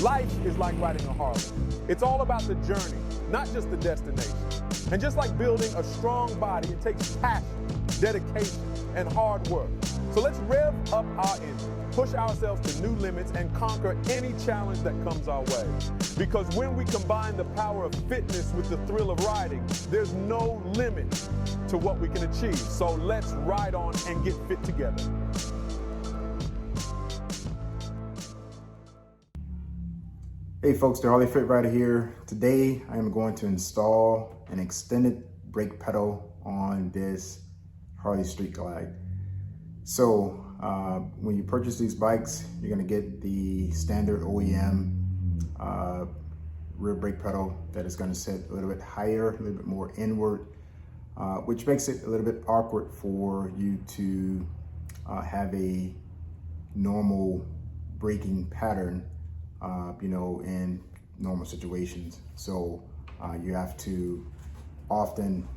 Life is like riding a Harley. It's all about the journey, not just the destination. And just like building a strong body, it takes passion, dedication, and hard work. So let's rev up our engine, push ourselves to new limits, and conquer any challenge that comes our way. Because when we combine the power of fitness with the thrill of riding, there's no limit to what we can achieve. So let's ride on and get fit together. Hey folks, the Harley Fit Rider here. Today I am going to install an extended brake pedal on this Harley Street Glide. So when you purchase these bikes, you're going to get the standard OEM rear brake pedal that is going to sit a little bit higher, a little bit more inward, which makes it a little bit awkward for you to have a normal braking pattern in normal situations. So you have to often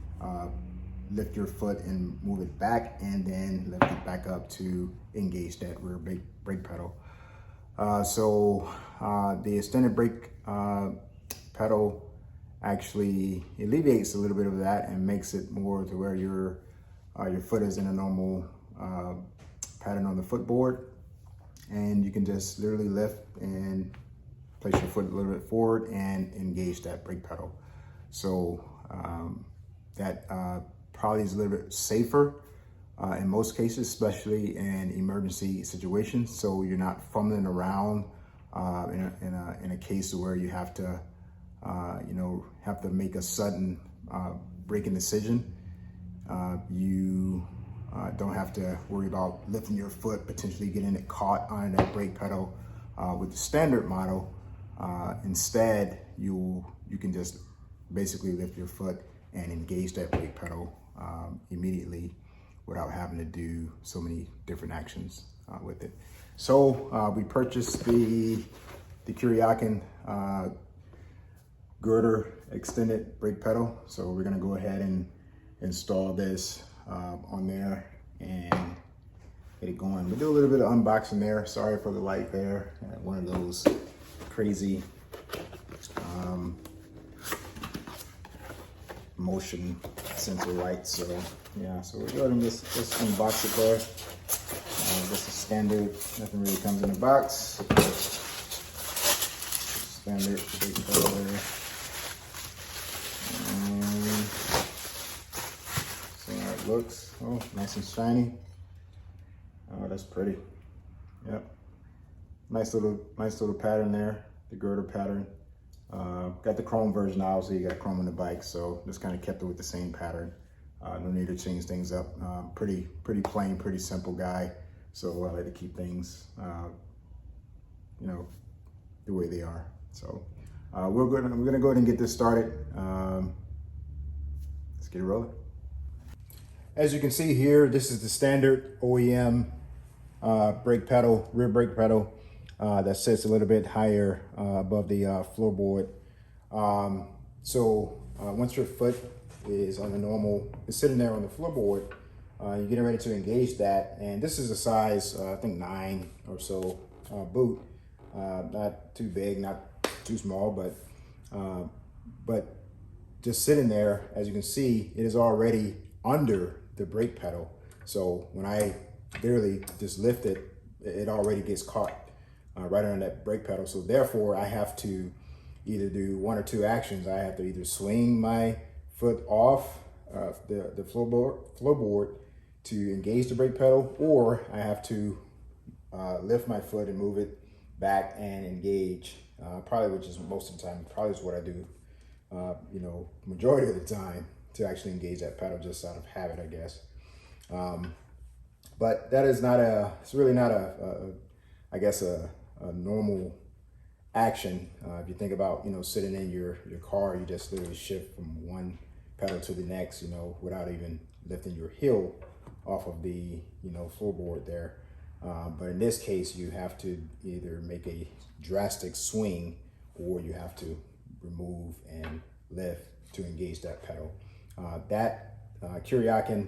lift your foot and move it back and then lift it back up to engage that rear brake pedal. The extended brake pedal actually alleviates a little bit of that and makes it more to where your foot is in a normal pattern on the footboard. And you can just literally lift and place your foot a little bit forward and engage that brake pedal. So that probably is a little bit safer in most cases, especially in emergency situations. So you're not fumbling around in a case where you have to make a sudden braking decision. You don't have to worry about lifting your foot, potentially getting it caught on that brake pedal. With the standard model, instead, you can just basically lift your foot and engage that brake pedal immediately without having to do so many different actions with it. So we purchased the Kuryakyn girder extended brake pedal. So we're gonna go ahead and install this on there and get it going. We'll do a little bit of unboxing there. Sorry for the light there. One of those crazy motion sensor lights. So yeah, so we'll go ahead and just unbox it there. Just a standard, nothing really comes in the box. Standard brake pedal there. See how it looks. Oh, nice and shiny. Oh, that's pretty. Yep. Nice little pattern there, the girder pattern. Got the chrome version, obviously you got chrome on the bike, so just kind of kept it with the same pattern. No need to change things up. Pretty plain, pretty simple guy. So I like to keep things, the way they are. So we're gonna go ahead and get this started. Let's get it rolling. As you can see here, this is the standard OEM brake pedal, rear brake pedal that sits a little bit higher above the floorboard. Once your foot is on the normal, is sitting there on the floorboard, you're getting ready to engage that. And this is a size, I think 9 or so boot. Not too big, not too small, but just sitting there, as you can see, it is already under the brake pedal. So when I literally just lift it, it already gets caught right on that brake pedal. So therefore I have to either do one or two actions. I have to either swing my foot off the floorboard to engage the brake pedal, or I have to lift my foot and move it back and engage. Probably, which is most of the time, probably is what I do, majority of the time, to actually engage that pedal just out of habit, I guess. But that is not it's really not a normal action. If you think about, sitting in your car, you just literally shift from one pedal to the next, without even lifting your heel off of the, floorboard there. But in this case, you have to either make a drastic swing or you have to remove and lift to engage that pedal. Kuryakyn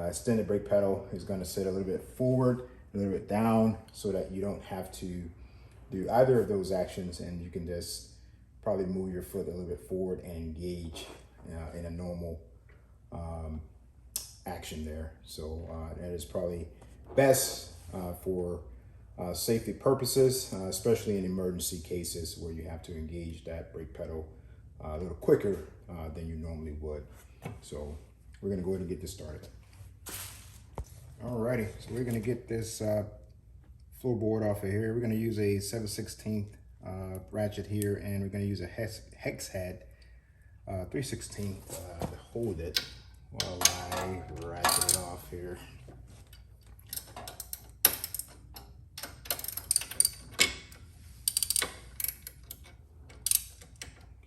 extended brake pedal is going to sit a little bit forward, a little bit down, so that you don't have to do either of those actions, and you can just probably move your foot a little bit forward and engage in a normal action there. So that is probably best for safety purposes, especially in emergency cases where you have to engage that brake pedal a little quicker than you normally would. So we're gonna go ahead and get this started. Alrighty, so we're gonna get this floorboard off of here. We're gonna use a 7/16 ratchet here, and we're gonna use a hex head 3/16 to hold it while I ratchet it off here.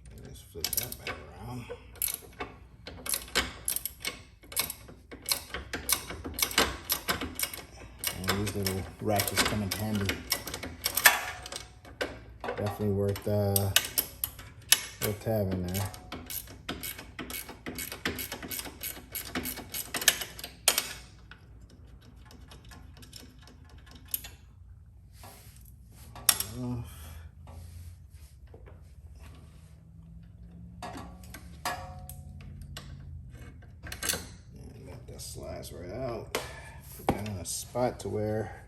Okay, let's flip that back around. And these little ratchets come in handy. Definitely worth having there. And that slides right out. Put that in a spot to where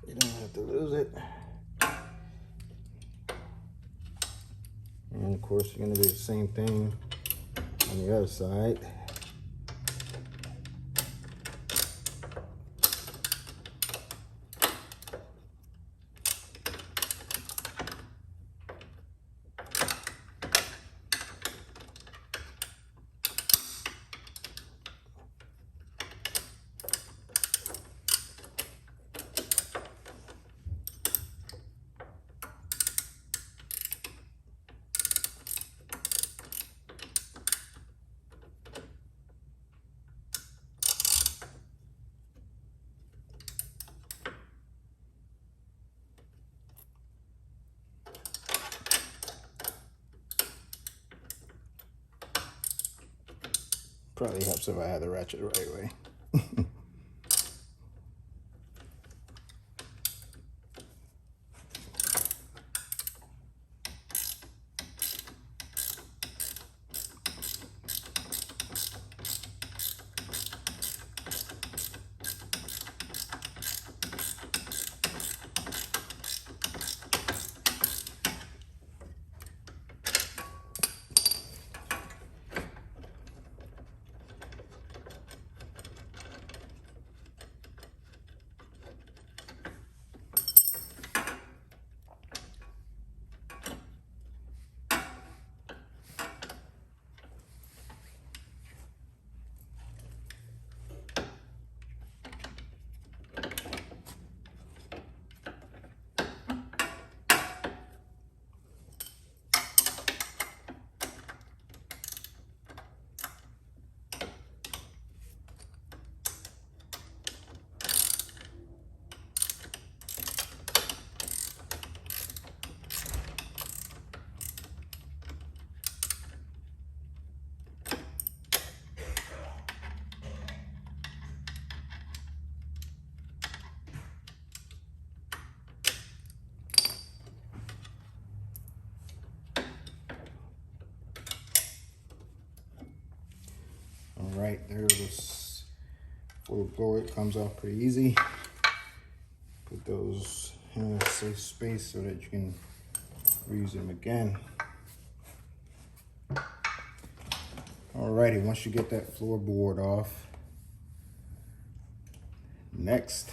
you don't have to lose it. And of course, you're going to do the same thing on the other side. Probably helps if I had the ratchet the right way. All right, there it is. Full blower, it comes off pretty easy. Put those in a safe space so that you can reuse them again. Alrighty, once you get that floorboard off, next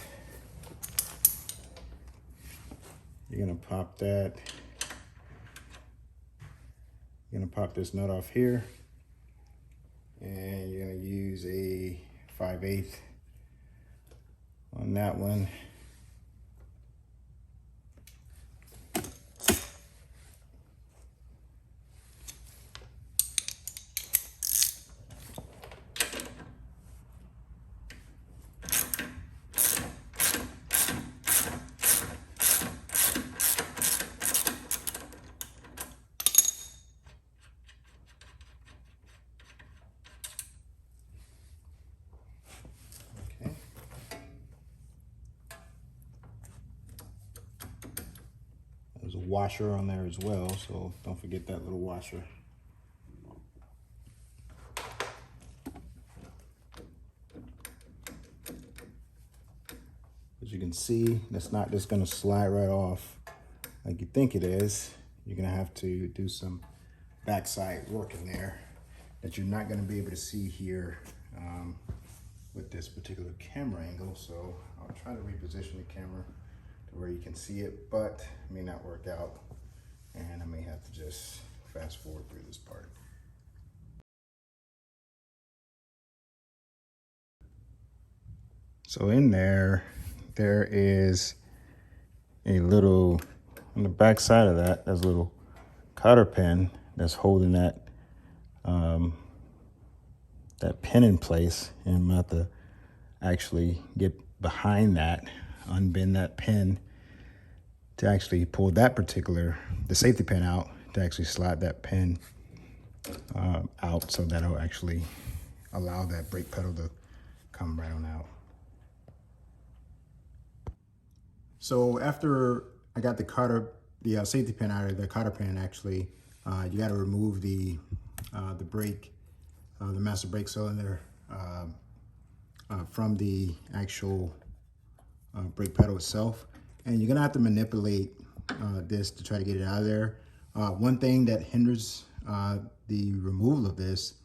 you're gonna pop that. You're gonna pop this nut off here, and you're gonna use a 5/8 on that one. washer on there as well, so don't forget that little washer. As you can see, that's not just gonna slide right off like you think it is. You're gonna have to do some backside work in there that you're not gonna be able to see here with this particular camera angle. So I'll try to reposition the camera to where you can see it, but it may not work out. And I may have to just fast forward through this part. So in there is a little, on the back side of that, there's a little cotter pin that's holding that that pin in place, and I'm about to actually get behind that, unbend that pin to actually pull that particular, the safety pin out, to actually slide that pin out, so that'll actually allow that brake pedal to come right on out. So after I got the safety pin out of the cotter pin, actually, you got to remove the brake, the master brake cylinder from the actual brake pedal itself. And you're gonna have to manipulate this to try to get it out of there. One thing that hinders the removal of this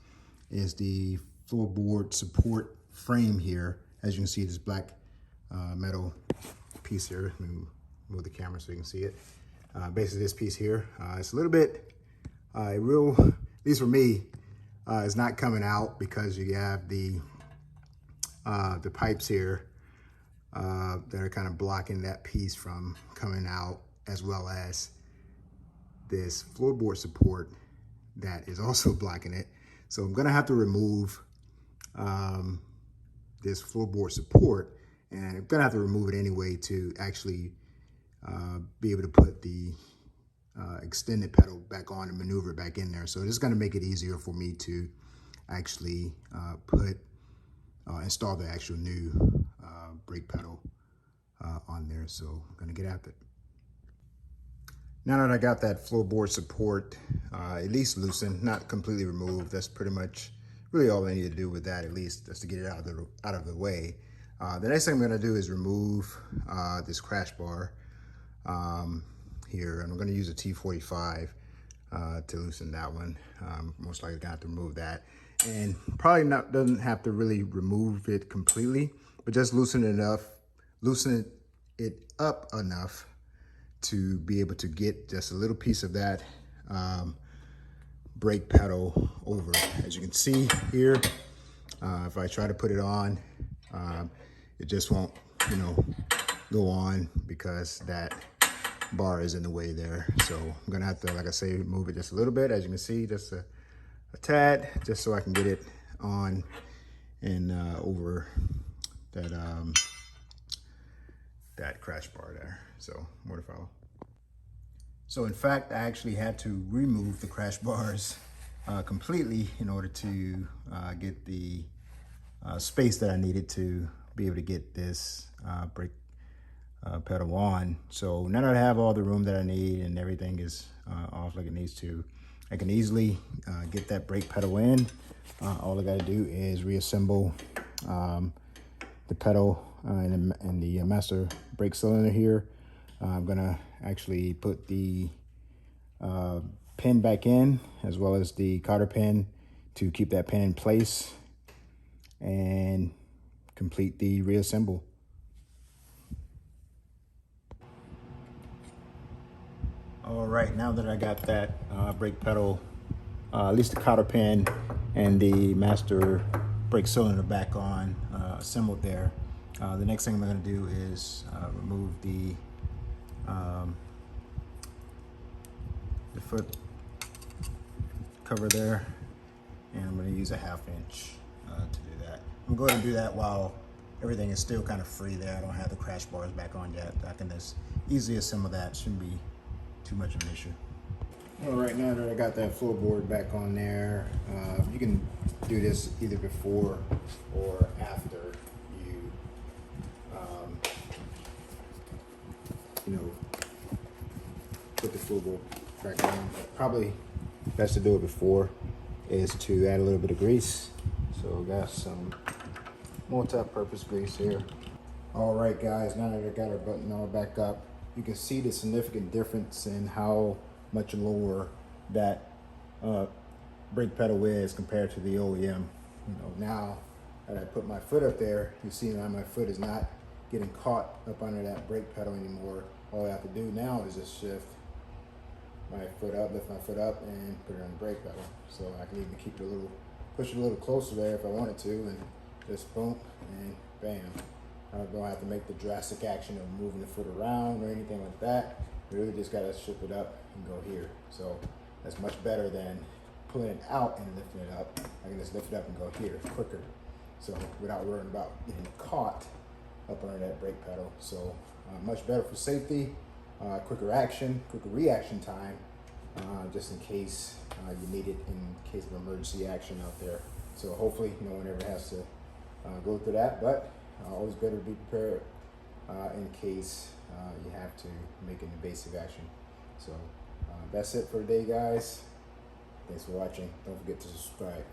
is the floorboard support frame here. As you can see, this black metal piece here. Let me move the camera so you can see it. Basically this piece here, it's a little bit, at least for me, it's not coming out because you have the pipes here that are kind of blocking that piece from coming out, as well as this floorboard support that is also blocking it. So I'm gonna have to remove this floorboard support, and I'm gonna have to remove it anyway to actually be able to put the extended pedal back on and maneuver it back in there. So this is gonna make it easier for me to actually install the actual new brake pedal on there. So I'm gonna get after it. Now that I got that floorboard support at least loosened, not completely removed, that's pretty much really all I need to do with that, at least just to get it out of the way. The next thing I'm gonna do is remove this crash bar here, and I'm gonna use a T45 to loosen that one. Most likely gonna have to remove that, and probably doesn't have to really remove it completely, but just loosen it up enough to be able to get just a little piece of that brake pedal over. As you can see here, if I try to put it on, it just won't, go on because that bar is in the way there. So I'm gonna have to, like I say, move it just a little bit. As you can see, just a tad, just so I can get it on and over that that crash bar there. So more to follow. So in fact, I actually had to remove the crash bars completely in order to get the space that I needed to be able to get this brake pedal on. So now that I have all the room that I need and everything is off like it needs to, I can easily get that brake pedal in. All I gotta do is reassemble the pedal and the master brake cylinder here. I'm gonna actually put the pin back in, as well as the cotter pin to keep that pin in place, and complete the reassemble. All right, now that I got that brake pedal, at least the cotter pin and the master brake cylinder back on, assembled there, the next thing I'm gonna do is remove the foot cover there, and I'm going to use a 1/2 inch to do that. I'm going to do that while everything is still kind of free there. I don't have the crash bars back on yet. I can just easily assemble that. Shouldn't be too much of an issue. All right, now that I got that floorboard back on there, you can do this either before or after you put the floorboard track down. Probably best to do it before is to add a little bit of grease. So we got some multi-purpose grease here. All right, guys, now that I got our button all back up, you can see the significant difference in how much lower that brake pedal is compared to the OEM. Now that I put my foot up there, you see now my foot is not getting caught up under that brake pedal anymore. All I have to do now is just shift my foot up, lift my foot up, and put it on the brake pedal. So I can even keep it a little, push it a little closer there if I wanted to, and just boom and bam. I don't have to make the drastic action of moving the foot around or anything like that. You really just gotta shift it up and go here. So that's much better than pulling it out and lifting it up. I can just lift it up and go here quicker. So without worrying about getting caught up under that brake pedal. So much better for safety, quicker action, quicker reaction time, just in case you need it in case of emergency action out there. So hopefully no one ever has to go through that, but always better to be prepared in case you have to make an invasive action. So that's it for today, guys. Thanks for watching. Don't forget to subscribe.